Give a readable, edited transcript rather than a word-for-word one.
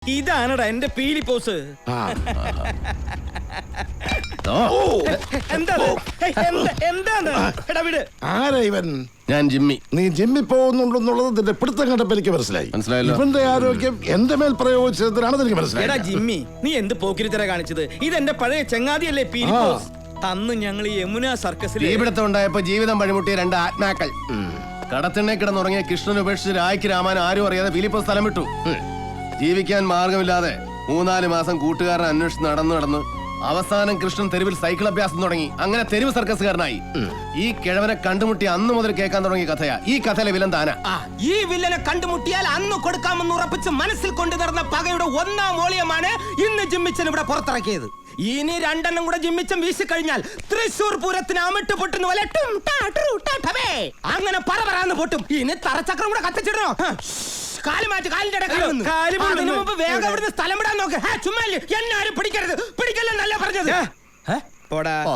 ഇതാണടാ എന്റെ പീലി പോസ്. ആരാ ഇവൻ? ഞാൻ ജിമ്മി. നീ ജിമ്മിൽ പോകുന്നുണ്ടെന്നുള്ളത് നിന്റെ പിടുത്തം കണ്ടപ്പോ എനിക്ക് മനസ്സിലായല്ലോ. ഇവന്റെ ആരോഗ്യം എന്റെ മേൽ പ്രയോഗിച്ചതിനാണ് എനിക്ക് മനസ്സിലായത്. എടാ ജിമ്മി, നീ എന്ത് പോക്കിരിത്തര കാണിച്ചത്? ഇതെന്റെ പഴയ ചങ്ങാതിയല്ലേ പീലി പോസ്. അന്ന് ഞങ്ങൾ ഈ യമുന സർക്കസിൽ ഇവിടത്തെ ഉണ്ടായപ്പോ ജീവിതം വഴിമുട്ടിയ രണ്ട് ആത്മാക്കൾ. കടത്തിണ്ണെ കിടന്നുറങ്ങിയ കൃഷ്ണൻ ഉപേക്ഷിച്ച് രായ്ക്ക് രാമാനും ആരും അറിയാതെ ഫിലിപ്പ് സ്ഥലം വിട്ടു. ജീവിക്കാൻ മാർഗമില്ലാതെ 3-4 മാസം കൂട്ടുകാരനെ അന്വേഷിച്ച് നടന്നു അവസാനം കൃഷ്ണൻ തെരുവിൽ സൈക്കിൾ അഭ്യാസം തുടങ്ങി. അങ്ങനെ തെരുവ് സർക്കസുകാരനായി. ഈ കിഴവനെ കണ്ടുമുട്ടി അന്ന് മുതൽ കേൾക്കാൻ തുടങ്ങിയ കഥയാ. ഈ കഥയിലെ വില്ലൻ താനാ. ഈ വില്ലനെ കണ്ടുമുട്ടിയാൽ അന്ന് കൊടുക്കാമെന്ന് ഉറപ്പിച്ച് മനസ്സിൽ കൊണ്ടു നടന്ന പകയുടെ 1-ാം വോളിയമാണ് ഇന്ന് ജിമ്മിച്ചൻ ഇവിടെ പുറത്തിറക്കിയത്. ഇനി 2 കൂടെ ജിമ്മിച്ചൻ വീശിക്കഴിഞ്ഞാൽ തൃശൂർ പൂരത്തിന് അമിട്ട് പൊട്ടുന്ന പോലെ അങ്ങനെ പറന്ന് പൊട്ടും. ഇനി തറച്ചക്രം കൂടെ കത്തിച്ചിടണോ? കാല് മാറ്റി, കാലിന്റെ അതിനു മുമ്പ് വേഗം ഇവിടുന്ന് സ്ഥലം വിടാൻ നോക്ക്. ചുമ്മാ എന്നെ ആരും പിടിക്കരുത്. പിടിക്കല്ലെന്നല്ല പറഞ്ഞത്.